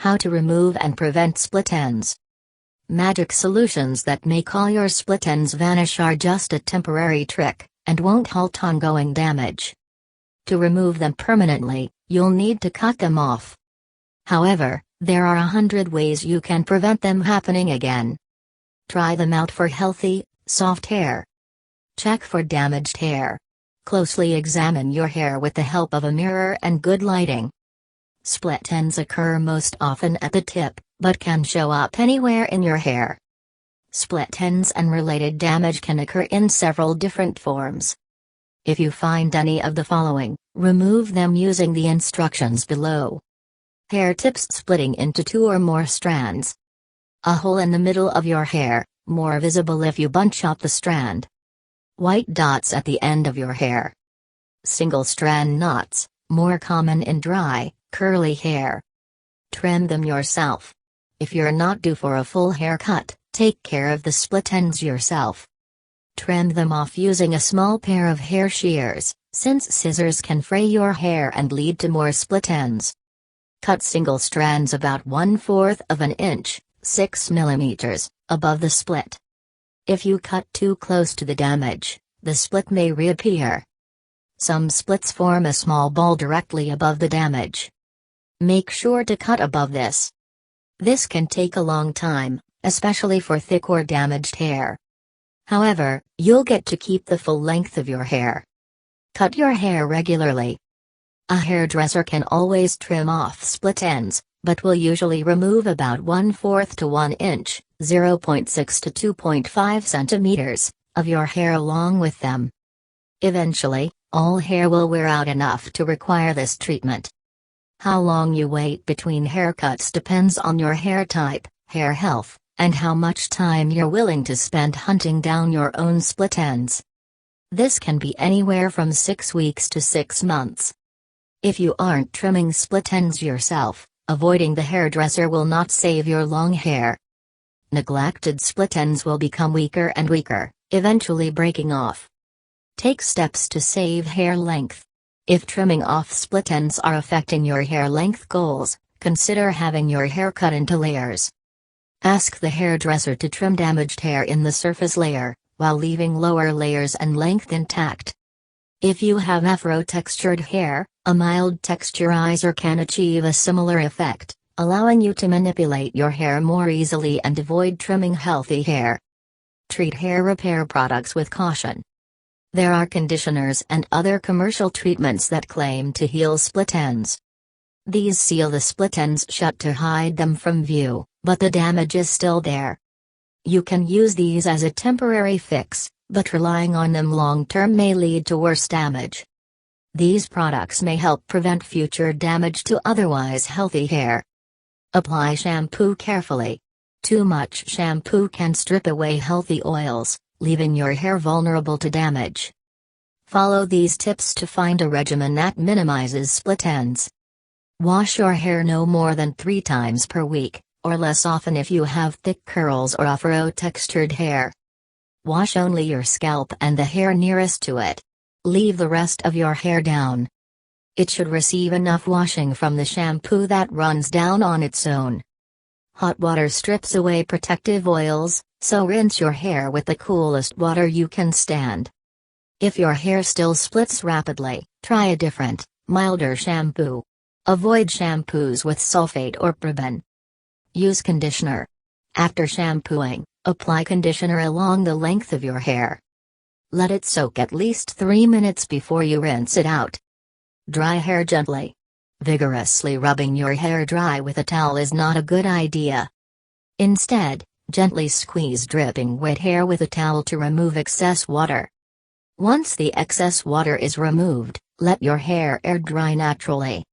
How to remove and prevent split ends. Magic solutions that make all your split ends vanish are just a temporary trick, and won't halt ongoing damage. To remove them permanently, you'll need to cut them off. However, there are 100 ways you can prevent them happening again. Try them out for healthy, soft hair. Check for damaged hair. Closely examine your hair with the help of a mirror and good lighting. Split ends occur most often at the tip, but can show up anywhere in your hair. Split ends and related damage can occur in several different forms. If you find any of the following, remove them using the instructions below. Hair tips splitting into 2 or more strands. A hole in the middle of your hair, more visible if you bunch up the strand. White dots at the end of your hair. Single strand knots, more common in dry, curly hair. Trim them yourself. If you're not due for a full haircut, take care of the split ends yourself. Trim them off using a small pair of hair shears, since scissors can fray your hair and lead to more split ends. Cut single strands about 1/4 of an inch, 6 mm, above the split. If you cut too close to the damage, the split may reappear. Some splits form a small ball directly above the damage. Make sure to cut above this. This can take a long time, especially for thick or damaged hair. However, you'll get to keep the full length of your hair. Cut your hair regularly. A hairdresser can always trim off split ends, but will usually remove about 1/4 to 1 inch, 0.6 to 2.5 centimeters, of your hair along with them. Eventually, all hair will wear out enough to require this treatment. How long you wait between haircuts depends on your hair type, hair health, and how much time you're willing to spend hunting down your own split ends. This can be anywhere from 6 weeks to 6 months. If you aren't trimming split ends yourself, avoiding the hairdresser will not save your long hair. Neglected split ends will become weaker and weaker, eventually breaking off. Take steps to save hair length. If trimming off split ends are affecting your hair length goals, consider having your hair cut into layers. Ask the hairdresser to trim damaged hair in the surface layer, while leaving lower layers and length intact. If you have afro-textured hair, a mild texturizer can achieve a similar effect, allowing you to manipulate your hair more easily and avoid trimming healthy hair. Treat hair repair products with caution. There are conditioners and other commercial treatments that claim to heal split ends. These seal the split ends shut to hide them from view, but the damage is still there. You can use these as a temporary fix, but relying on them long-term may lead to worse damage. These products may help prevent future damage to otherwise healthy hair. Apply shampoo carefully. Too much shampoo can strip away healthy oils, leaving your hair vulnerable to damage. Follow these tips to find a regimen that minimizes split ends. Wash your hair no more than 3 times per week, or less often if you have thick curls or afro-textured hair. Wash only your scalp and the hair nearest to it. Leave the rest of your hair down. It should receive enough washing from the shampoo that runs down on its own. Hot water strips away protective oils, so rinse your hair with the coolest water you can stand. If your hair still splits rapidly, try a different, milder shampoo. Avoid shampoos with sulfate or paraben. Use conditioner. After shampooing, apply conditioner along the length of your hair. Let it soak at least 3 minutes before you rinse it out. Dry hair gently. Vigorously rubbing your hair dry with a towel is not a good idea. Instead, gently squeeze dripping wet hair with a towel to remove excess water. Once the excess water is removed, let your hair air dry naturally.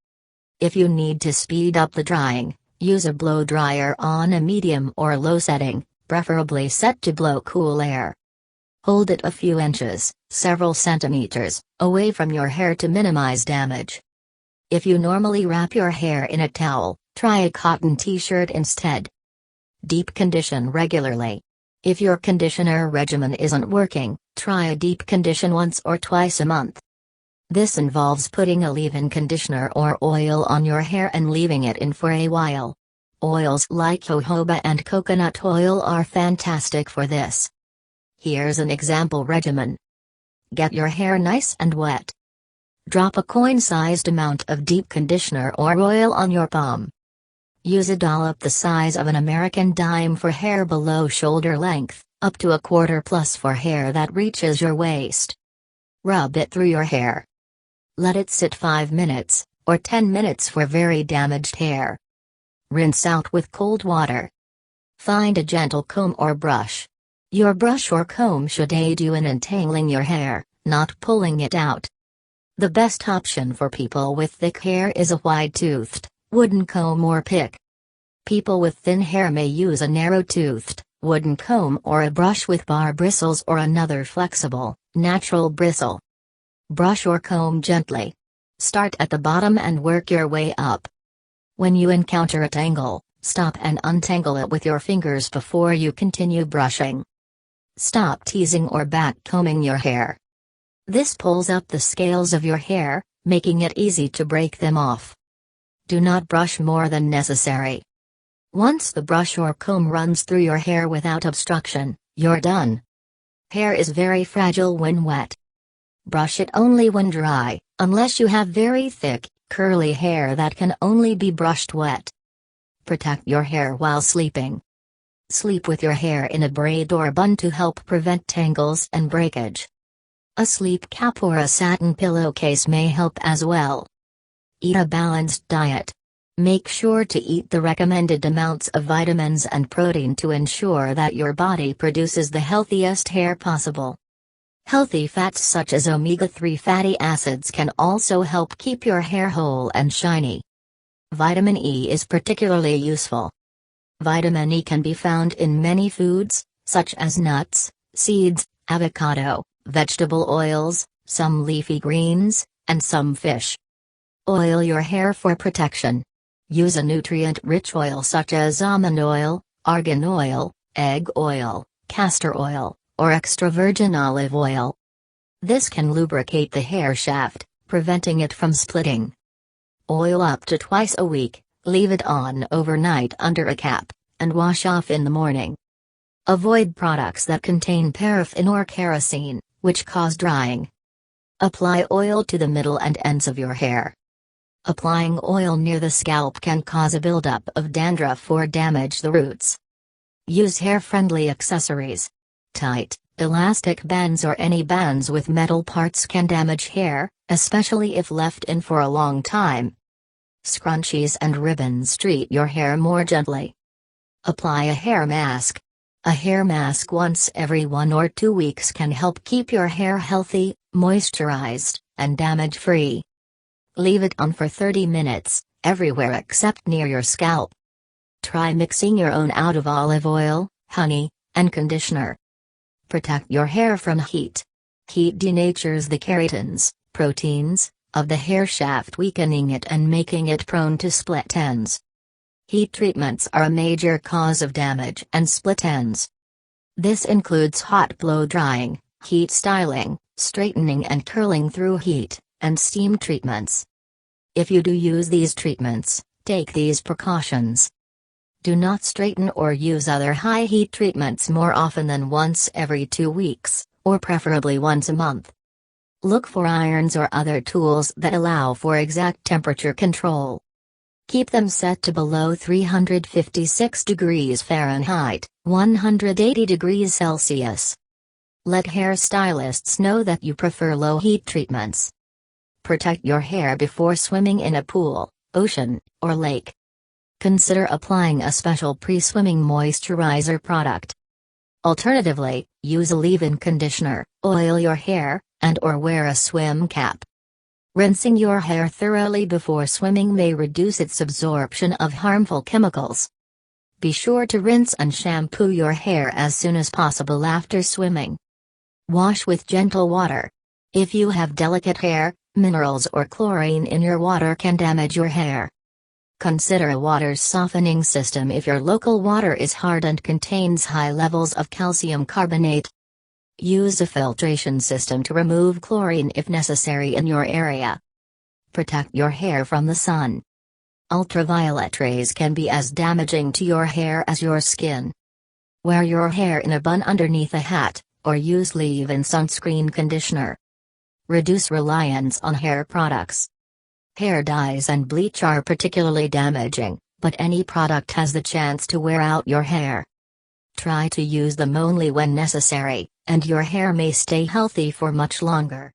If you need to speed up the drying, use a blow dryer on a medium or low setting, preferably set to blow cool air. Hold it a few inches, several centimeters, away from your hair to minimize damage. If you normally wrap your hair in a towel, try a cotton t-shirt instead. Deep condition regularly. If your conditioner regimen isn't working, try a deep condition once or twice a month. This involves putting a leave-in conditioner or oil on your hair and leaving it in for a while. Oils like jojoba and coconut oil are fantastic for this. Here's an example regimen. Get your hair nice and wet. Drop a coin-sized amount of deep conditioner or oil on your palm. Use a dollop the size of an American dime for hair below shoulder length, up to a quarter plus for hair that reaches your waist. Rub it through your hair. Let it sit 5 minutes, or 10 minutes for very damaged hair. Rinse out with cold water. Find a gentle comb or brush. Your brush or comb should aid you in untangling your hair, not pulling it out. The best option for people with thick hair is a wide-toothed, wooden comb or pick. People with thin hair may use a narrow-toothed, wooden comb or a brush with bar bristles or another flexible, natural bristle. Brush or comb gently. Start at the bottom and work your way up. When you encounter a tangle, stop and untangle it with your fingers before you continue brushing. Stop teasing or back-combing your hair. This pulls up the scales of your hair, making it easy to break them off. Do not brush more than necessary. Once the brush or comb runs through your hair without obstruction, you're done. Hair is very fragile when wet. Brush it only when dry, unless you have very thick, curly hair that can only be brushed wet. Protect your hair while sleeping. Sleep with your hair in a braid or bun to help prevent tangles and breakage. A sleep cap or a satin pillowcase may help as well. Eat a balanced diet. Make sure to eat the recommended amounts of vitamins and protein to ensure that your body produces the healthiest hair possible. Healthy fats such as omega-3 fatty acids can also help keep your hair whole and shiny. Vitamin E is particularly useful. Vitamin E can be found in many foods, such as nuts, seeds, avocado, vegetable oils, some leafy greens, and some fish. Oil your hair for protection. Use a nutrient-rich oil such as almond oil, argan oil, egg oil, castor oil, or extra virgin olive oil. This can lubricate the hair shaft, preventing it from splitting. Oil up to twice a week, leave it on overnight under a cap, and wash off in the morning. Avoid products that contain paraffin or kerosene, which cause drying. Apply oil to the middle and ends of your hair. Applying oil near the scalp can cause a buildup of dandruff or damage the roots. Use hair-friendly accessories. Tight, elastic bands or any bands with metal parts can damage hair, especially if left in for a long time. Scrunchies and ribbons treat your hair more gently. Apply a hair mask. A hair mask once every 1 or 2 weeks can help keep your hair healthy, moisturized, and damage-free. Leave it on for 30 minutes, everywhere except near your scalp. Try mixing your own out of olive oil, honey, and conditioner. Protect your hair from heat. Heat denatures the keratins, proteins, of the hair shaft, weakening it and making it prone to split ends. Heat treatments are a major cause of damage and split ends. This includes hot blow drying, heat styling, straightening and curling through heat, and steam treatments. If you do use these treatments, take these precautions. Do not straighten or use other high heat treatments more often than once every 2 weeks, or preferably once a month. Look for irons or other tools that allow for exact temperature control. Keep them set to below 356 degrees Fahrenheit, 180 degrees Celsius. Let hairstylists know that you prefer low heat treatments. Protect your hair before swimming in a pool, ocean, or lake. Consider applying a special pre-swimming moisturizer product. Alternatively, use a leave-in conditioner, oil your hair, and/or wear a swim cap. Rinsing your hair thoroughly before swimming may reduce its absorption of harmful chemicals. Be sure to rinse and shampoo your hair as soon as possible after swimming. Wash with gentle water. If you have delicate hair, minerals or chlorine in your water can damage your hair. Consider a water softening system if your local water is hard and contains high levels of calcium carbonate. Use a filtration system to remove chlorine if necessary in your area. Protect your hair from the sun. Ultraviolet rays can be as damaging to your hair as your skin. Wear your hair in a bun underneath a hat, or use leave-in sunscreen conditioner. Reduce reliance on hair products. Hair dyes and bleach are particularly damaging, but any product has the chance to wear out your hair. Try to use them only when necessary, and your hair may stay healthy for much longer.